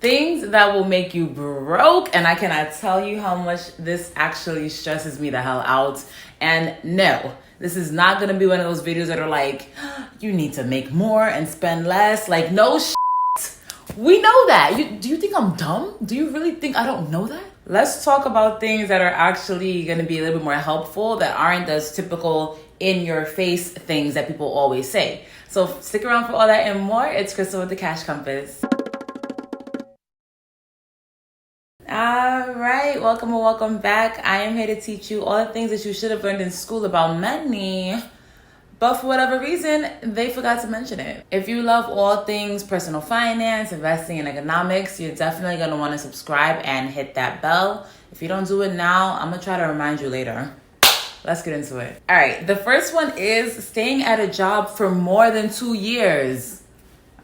Things that will make you broke, and I cannot tell you how much this actually stresses me the hell out. And no, this is not gonna be one of those videos that are like, you need to make more and spend less. Like, no shit. We know that. Do you think I'm dumb? Do you really think I don't know that? Let's talk about things that are actually gonna be a little bit more helpful, that aren't those typical in your face things that people always say. So stick around for all that and more. It's Crystal with the Cash Compass. All right, welcome and welcome back. I am here to teach you all the things that you should have learned in school about money, but for whatever reason, they forgot to mention it. If you love all things personal finance, investing, and economics, you're definitely going to want to subscribe and hit that bell. If you don't do it now, I'm going to try to remind you later. Let's get into it. All right, the first one is staying at a job for more than 2 years.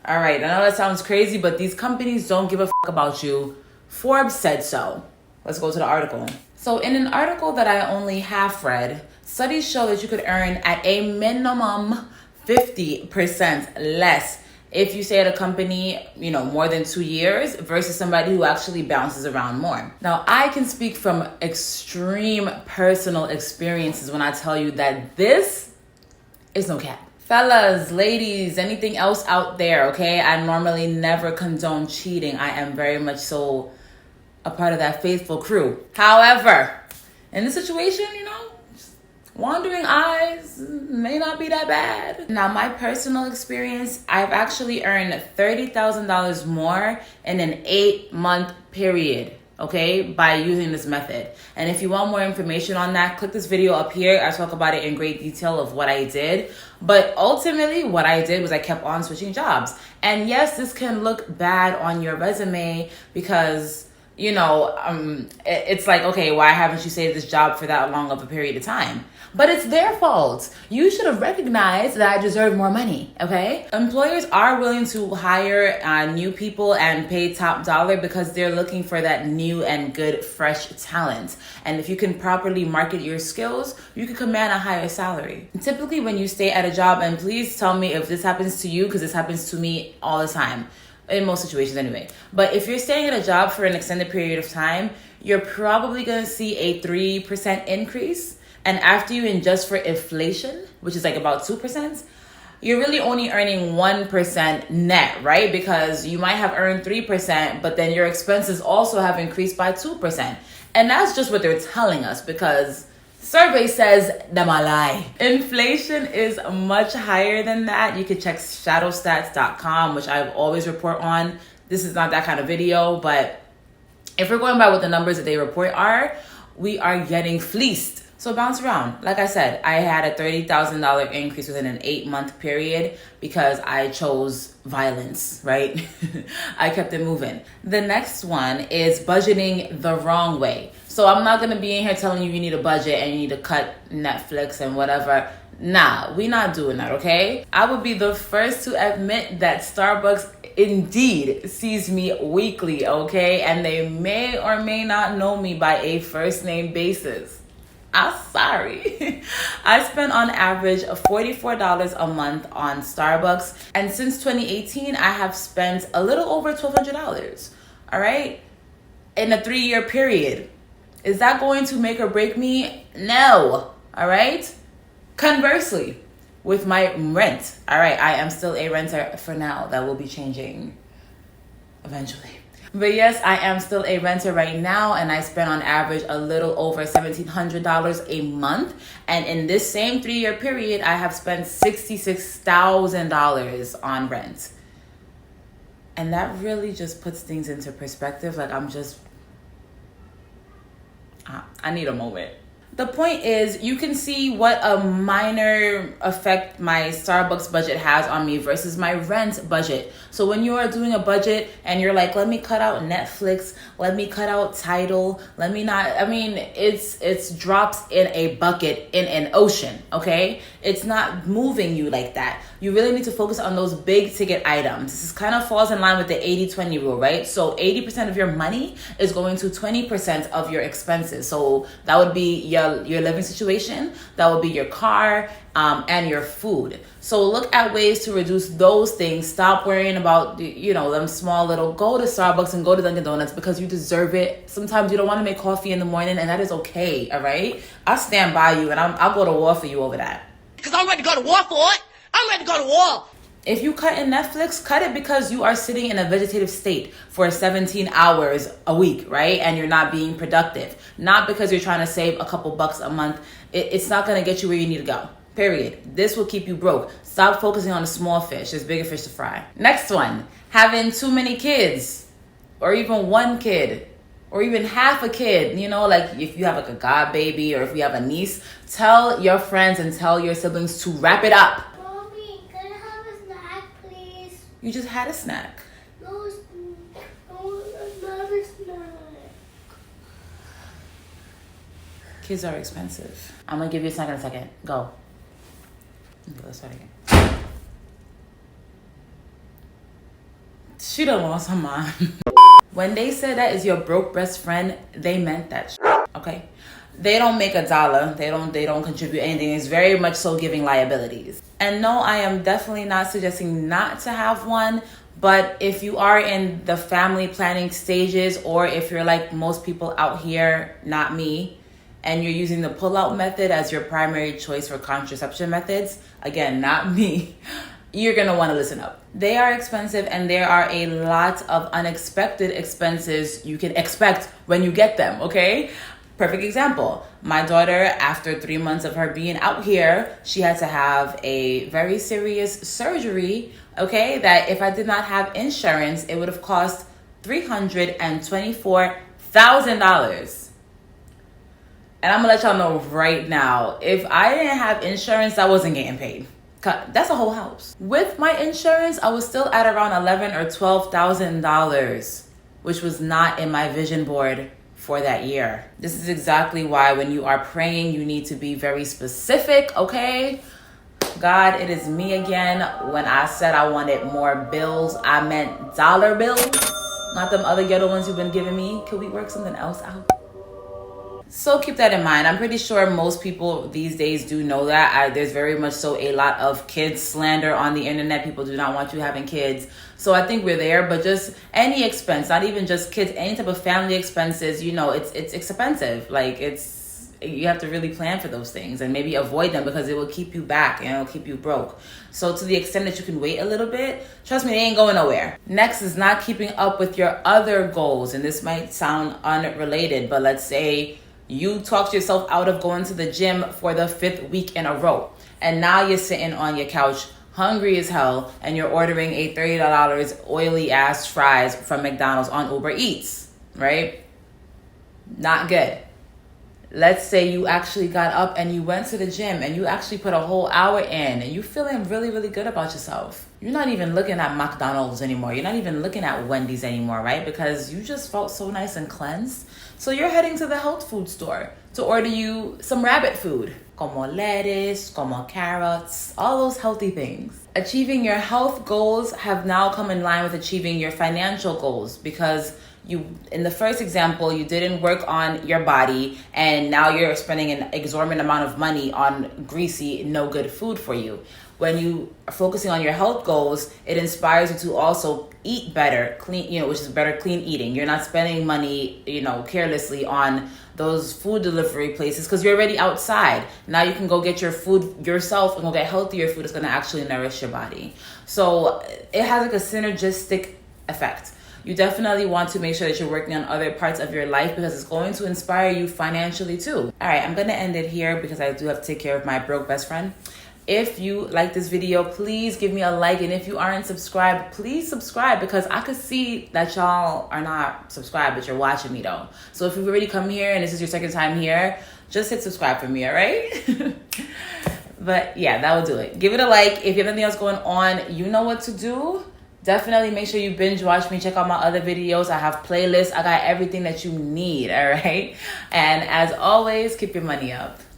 All right, I know that sounds crazy, but these companies don't give a fuck about you. Forbes said so. Let's go to the article. So in an article that I only half read, studies show that you could earn at a minimum 50% less if you stay at a company, more than 2 years versus somebody who actually bounces around more. Now, I can speak from extreme personal experiences when I tell you that this is no cap. Fellas, ladies, anything else out there, okay? I normally never condone cheating. I am very much so a part of that faithful crew. However, in this situation, wandering eyes may not be that bad. Now, my personal experience, I've actually earned $30,000 more in an 8-month period, okay, by using this method. And if you want more information on that, click this video up here. I talk about it in great detail of what I did. But ultimately, what I did was I kept on switching jobs. And yes, this can look bad on your resume because it's like, okay, why haven't you stayed this job for that long of a period of time? But it's their fault. You should have recognized that I deserve more money, okay? Employers are willing to hire new people and pay top dollar because they're looking for that new and good, fresh talent. And if you can properly market your skills, you can command a higher salary. Typically, when you stay at a job, and please tell me if this happens to you, because this happens to me all the time. In most situations anyway. But if you're staying at a job for an extended period of time, you're probably going to see a 3% increase. And after you adjust for inflation, which is like about 2%, you're really only earning 1% net, right? Because you might have earned 3%, but then your expenses also have increased by 2%. And that's just what they're telling us because survey says them a lie. Inflation is much higher than that. You can check shadowstats.com, which I always report on. This is not that kind of video, but if we're going by what the numbers that they report are, we are getting fleeced. So bounce around. Like I said, I had a $30,000 increase within an 8-month period because I chose violence, right? I kept it moving. The next one is budgeting the wrong way. So I'm not going to be in here telling you need a budget and you need to cut Netflix and whatever. Nah, we not doing that, okay? I would be the first to admit that Starbucks indeed sees me weekly, okay? And they may or may not know me by a first name basis. I'm sorry. I spend on average $44 a month on Starbucks. And since 2018, I have spent a little over $1,200, all right? In a 3-year period. Is that going to make or break me? No, all right? Conversely, with my rent, all right, I am still a renter for now. That will be changing eventually. But yes, I am still a renter right now, and I spend on average a little over $1,700 a month. And in this same 3-year period, I have spent $66,000 on rent. And that really just puts things into perspective. Like I need a moment. The point is, you can see what a minor effect my Starbucks budget has on me versus my rent budget. So when you are doing a budget and you're like, let me cut out Netflix, let me cut out Tidal, it's drops in a bucket in an ocean, okay? It's not moving you like that. you really need to focus on those big ticket items. This kind of falls in line with the 80-20 rule, right? So 80% of your money is going to 20% of your expenses. So that would be your living situation, that would be your car, and your food. So look at ways to reduce those things. Stop worrying about, them small little, go to Starbucks and go to Dunkin' Donuts because you deserve it. Sometimes you don't want to make coffee in the morning, and that is okay, all right? I'll stand by you, and I'll go to war for you over that. Because I'm ready to go to war for it. I'm ready to go to war. If you cut in Netflix, cut it because you are sitting in a vegetative state for 17 hours a week, right? And you're not being productive. Not because you're trying to save a couple bucks a month. It's not going to get you where you need to go. Period. This will keep you broke. Stop focusing on the small fish. There's bigger fish to fry. Next one, having too many kids, or even one kid, or even half a kid. Like if you have like a god baby, or if you have a niece, tell your friends and tell your siblings to wrap it up. Mommy, can I have a snack, please? You just had a snack. No, another snack. Kids are expensive. I'm gonna give you a snack in a second. Go. Okay, let's start again. She done lost her mind. When they said that is your broke best friend, they meant that okay? They don't make a dollar. They don't contribute anything. It's very much so giving liabilities. And no, I am definitely not suggesting not to have one. But if you are in the family planning stages, or if you're like most people out here, not me, and you're using the pull-out method as your primary choice for contraception methods, again, not me, you're going to want to listen up. They are expensive, and there are a lot of unexpected expenses you can expect when you get them, okay? Perfect example. My daughter, after 3 months of her being out here, she had to have a very serious surgery, okay? That if I did not have insurance, it would have cost $324,000. And I'm gonna let y'all know right now, if I didn't have insurance, I wasn't getting paid. That's a whole house. With my insurance, I was still at around $11,000 or $12,000, which was not in my vision board for that year. This is exactly why when you are praying, you need to be very specific, okay? God, it is me again. When I said I wanted more bills, I meant dollar bills, not them other ghetto ones you've been giving me. Could we work something else out? So keep that in mind. I'm pretty sure most people these days do know that. There's very much so a lot of kids slander on the internet. People do not want you having kids. So I think we're there, but just any expense, not even just kids, any type of family expenses, it's expensive. Like you have to really plan for those things and maybe avoid them because it will keep you back and it'll keep you broke. So to the extent that you can wait a little bit, trust me, they ain't going nowhere. Next is not keeping up with your other goals. And this might sound unrelated, but let's say you talked yourself out of going to the gym for the 5th week in a row. And now you're sitting on your couch hungry as hell and you're ordering a $30 oily ass fries from McDonald's on Uber Eats, right? Not good. Let's say you actually got up and you went to the gym and you actually put a whole hour in and you're feeling really, really good about yourself. You're not even looking at McDonald's anymore. You're not even looking at Wendy's anymore, right? Because you just felt so nice and cleansed. So you're heading to the health food store to order you some rabbit food. Como lettuce, como carrots, all those healthy things. Achieving your health goals have now come in line with achieving your financial goals because in the first example, you didn't work on your body and now you're spending an exorbitant amount of money on greasy, no good food for you. When you are focusing on your health goals, it inspires you to also eat better, clean, which is better clean eating. You're not spending money, carelessly on those food delivery places because you're already outside. Now you can go get your food yourself and go get healthier food that's going to actually nourish your body. So it has like a synergistic effect. You definitely want to make sure that you're working on other parts of your life because it's going to inspire you financially too. All right, I'm going to end it here because I do have to take care of my broke best friend. If you like this video, please give me a like. And if you aren't subscribed, please subscribe because I could see that y'all are not subscribed, but you're watching me though. So if you've already come here and this is your second time here, just hit subscribe for me, all right? But yeah, that will do it. Give it a like. If you have anything else going on, you know what to do. Definitely make sure you binge watch me. Check out my other videos. I have playlists. I got everything that you need, all right? And as always, keep your money up.